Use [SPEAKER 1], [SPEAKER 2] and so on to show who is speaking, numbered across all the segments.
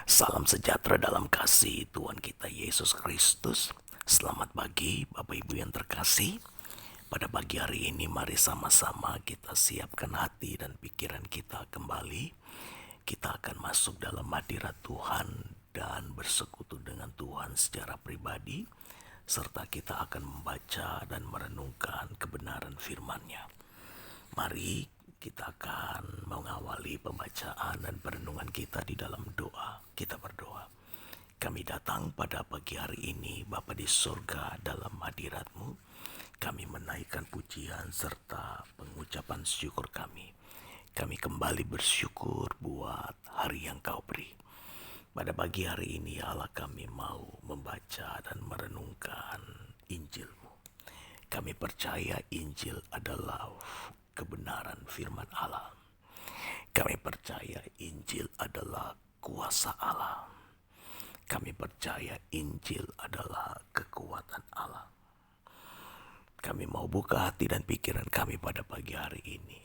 [SPEAKER 1] Salam sejahtera dalam kasih Tuhan kita Yesus Kristus. Selamat pagi Bapak Ibu yang terkasih. Pada pagi hari ini mari sama-sama kita siapkan hati dan pikiran kita kembali. Kita akan masuk dalam hadirat Tuhan dan bersekutu dengan Tuhan secara pribadi. Serta kita akan membaca dan merenungkan kebenaran firman-Nya. Mari kita akan mengawali pembacaan dan perenungan kita di dalam doa. Kita berdoa. Kami datang pada pagi hari ini, Bapa di surga, dalam hadirat-Mu. Kami menaikkan pujian serta pengucapan syukur kami. Kami kembali bersyukur buat hari yang Kau beri. Pada pagi hari ini Allah kami mau membaca dan merenungkan Injil-Mu. Kami percaya Injil adalah kebenaran firman Allah. Kami percaya Injil adalah kuasa Allah. Kami percaya Injil adalah kekuatan Allah. Kami mau buka hati dan pikiran kami pada pagi hari ini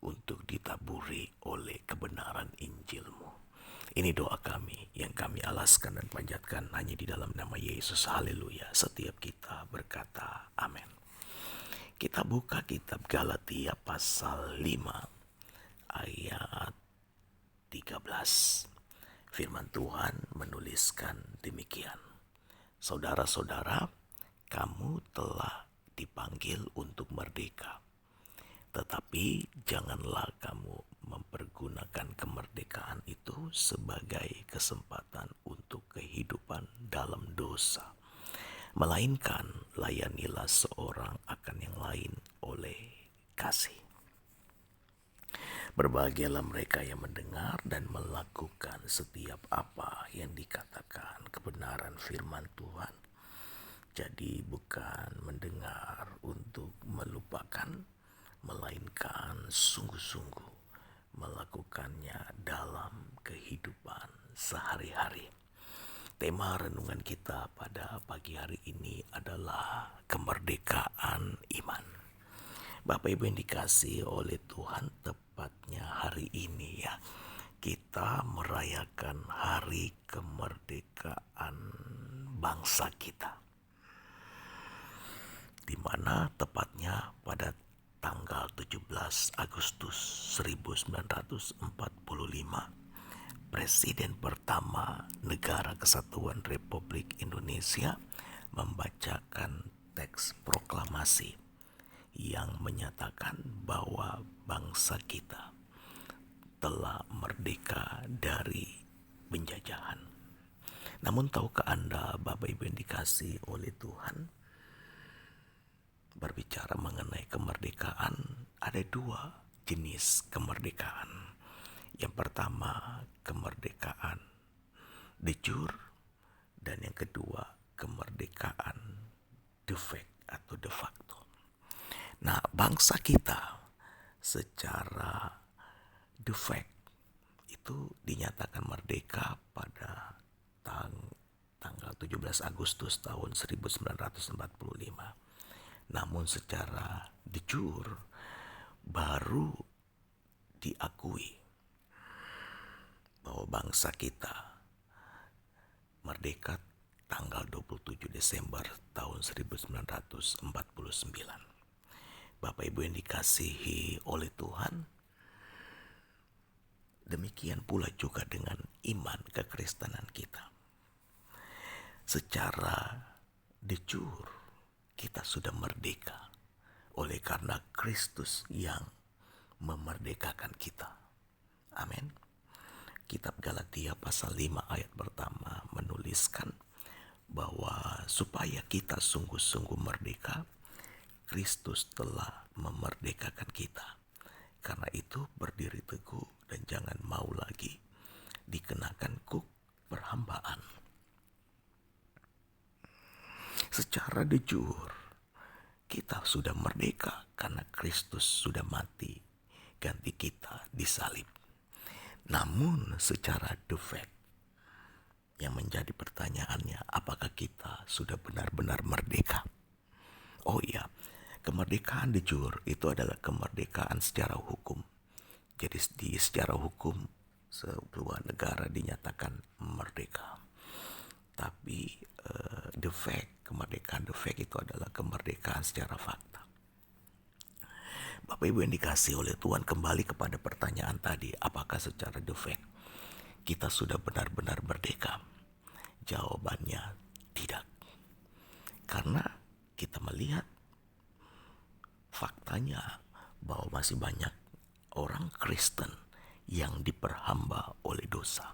[SPEAKER 1] untuk ditaburi oleh kebenaran Injil-Mu. Ini doa kami yang kami alaskan dan panjatkan hanya di dalam nama Yesus. Haleluya. Setiap kita berkata amin. Kita buka kitab Galatia pasal 5 ayat 13. Firman Tuhan menuliskan demikian. Saudara-saudara, kamu telah dipanggil untuk merdeka. Tetapi janganlah kamu mempergunakan kemerdekaan itu sebagai kesempatan untuk kehidupan dalam dosa. Melainkan layanilah seorang akan yang lain oleh kasih. Berbahagialah mereka yang mendengar dan melakukan setiap apa yang dikatakan kebenaran firman Tuhan. Jadi bukan mendengar untuk melupakan, melainkan sungguh-sungguh melakukannya dalam kehidupan sehari-hari. Tema renungan kita pada pagi hari ini adalah kemerdekaan iman. Bapak Ibu yang dikasihi oleh Tuhan, tepatnya hari ini ya, kita merayakan hari kemerdekaan bangsa kita. Di mana tepatnya pada tanggal 17 Agustus 1945, Presiden pertama Negara Kesatuan Republik Indonesia membacakan teks proklamasi yang menyatakan bahwa bangsa kita telah merdeka dari penjajahan. Namun tahukah Anda, Bapak Ibu yang dikasihi oleh Tuhan, berbicara mengenai kemerdekaan, ada dua jenis kemerdekaan. Yang pertama, kemerdekaan de jure, dan yang kedua, kemerdekaan de facto atau de facto. Nah, bangsa kita secara de facto itu dinyatakan merdeka pada tanggal 17 Agustus tahun 1945. Namun secara de jure baru diakui bahwa bangsa kita merdeka tanggal 27 Desember tahun 1949. Bapak Ibu yang dikasihi oleh Tuhan, demikian pula juga dengan iman kekristenan kita. Secara de jure kita sudah merdeka oleh karena Kristus yang memerdekakan kita. Amin. Kitab Galatia pasal 5 ayat pertama menuliskan bahwa supaya kita sungguh-sungguh merdeka, Kristus telah memerdekakan kita. Karena itu berdiri teguh dan jangan mau lagi dikenakan kuk perhambaan. Secara de jure kita sudah merdeka karena Kristus sudah mati ganti kita di salib. Namun secara de facto yang menjadi pertanyaannya, apakah kita sudah benar-benar merdeka? Oh iya, kemerdekaan de jure itu adalah kemerdekaan secara hukum. Jadi secara hukum sebuah negara dinyatakan merdeka. Tapi kemerdekaan the fact itu adalah kemerdekaan secara fakta. Bapak Ibu yang dikasih oleh Tuhan, kembali kepada pertanyaan tadi, apakah secara the fact kita sudah benar-benar merdeka? Jawabannya tidak. Karena kita melihat faktanya bahwa masih banyak orang Kristen yang diperhamba oleh dosa.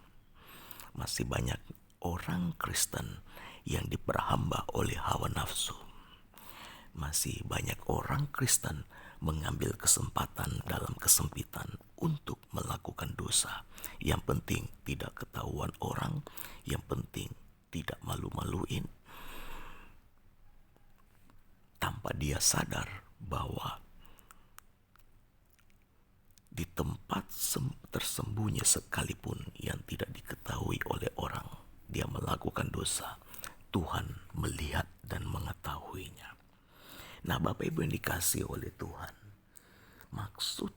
[SPEAKER 1] Masih banyak orang Kristen yang diperhamba oleh hawa nafsu. Masih banyak orang Kristen mengambil kesempatan dalam kesempitan untuk melakukan dosa. Yang penting tidak ketahuan orang, yang penting tidak malu-maluin, tanpa dia sadar bahwa di tempat tersembunyi sekalipun yang tidak diketahui oleh orang, dia melakukan dosa. Tuhan melihat dan mengetahuinya. Nah, Bapak Ibu yang dikasih oleh Tuhan, maksud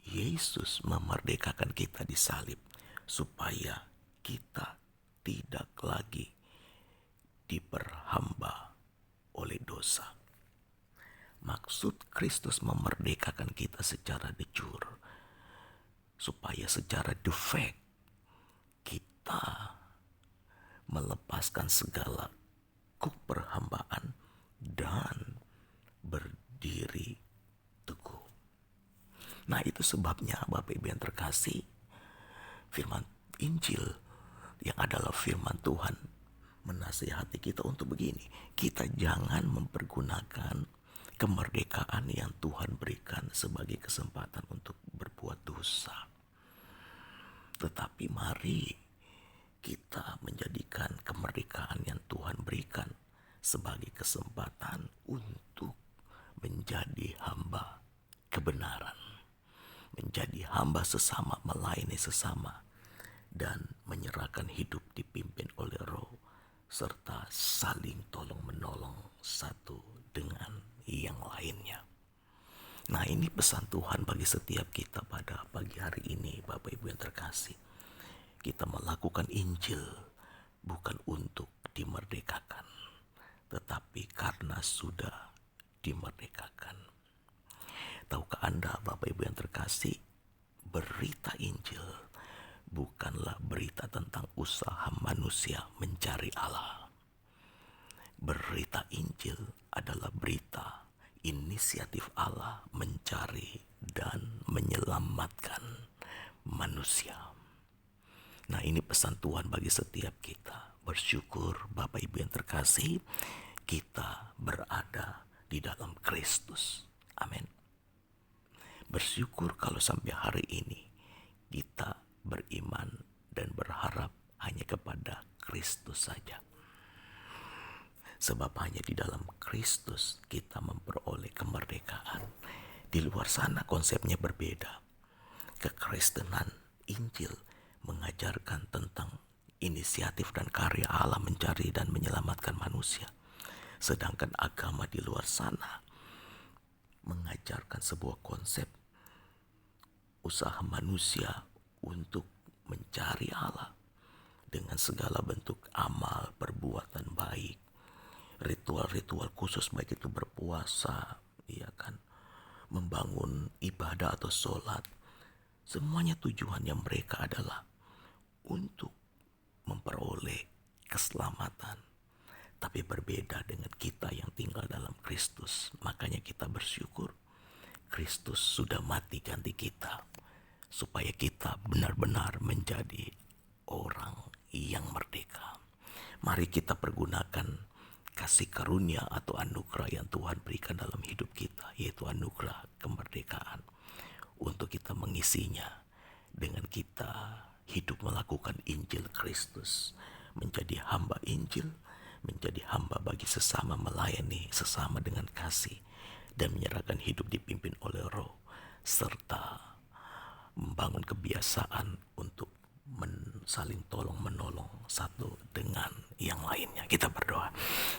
[SPEAKER 1] Yesus memerdekakan kita di salib supaya kita tidak lagi diperhamba oleh dosa. Maksud Kristus memerdekakan kita secara de jure supaya secara de facto kita melepaskan segala perhambaan dan berdiri teguh. Nah, itu sebabnya Bapak Ibu yang terkasih, firman Injil yang adalah firman Tuhan menasihati kita untuk begini. Kita jangan mempergunakan kemerdekaan yang Tuhan berikan sebagai kesempatan untuk berbuat dosa. Tetapi mari kita menjadikan kemerdekaan yang Tuhan berikan sebagai kesempatan untuk menjadi hamba kebenaran, menjadi hamba sesama, melayani sesama, dan menyerahkan hidup dipimpin oleh Roh, serta saling tolong menolong satu dengan yang lainnya. Nah, ini pesan Tuhan bagi setiap kita pada pagi hari ini, Bapak Ibu yang terkasih. Kita melakukan Injil bukan untuk dimerdekakan, tetapi karena sudah dimerdekakan. Tahukah Anda, Bapak Ibu yang terkasih, berita Injil bukanlah berita tentang usaha manusia mencari Allah. Berita Injil adalah berita inisiatif Allah mencari dan menyelamatkan manusia. Nah, ini pesan Tuhan bagi setiap kita. Bersyukur Bapak Ibu yang terkasih, kita berada di dalam Kristus. Amin. Bersyukur kalau sampai hari ini kita beriman dan berharap hanya kepada Kristus saja. Sebab hanya di dalam Kristus kita memperoleh kemerdekaan. Di luar sana konsepnya berbeda. Kekristenan Injil mengajarkan tentang inisiatif dan karya Allah mencari dan menyelamatkan manusia. Sedangkan agama di luar sana mengajarkan sebuah konsep usaha manusia untuk mencari Allah dengan segala bentuk amal, perbuatan baik, ritual-ritual khusus, baik itu berpuasa, ya kan, membangun ibadah atau sholat. Semuanya tujuannya mereka adalah untuk memperoleh keselamatan. Tapi berbeda dengan kita yang tinggal dalam Kristus. Makanya kita bersyukur Kristus sudah mati ganti kita, supaya kita benar-benar menjadi orang yang merdeka. Mari kita pergunakan kasih karunia atau anugerah yang Tuhan berikan dalam hidup kita, yaitu anugerah kemerdekaan, untuk kita mengisinya dengan kita hidup melakukan Injil Kristus, menjadi hamba Injil, menjadi hamba bagi sesama, melayani sesama dengan kasih, dan menyerahkan hidup dipimpin oleh Roh, serta membangun kebiasaan untuk saling tolong menolong satu dengan yang lainnya. Kita berdoa.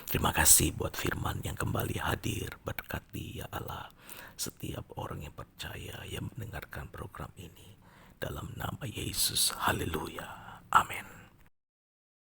[SPEAKER 1] Terima kasih buat firman yang kembali hadir. Berkati ya Allah setiap orang yang percaya yang mendengarkan program ini, dalam nama Yesus. Haleluya. Amin.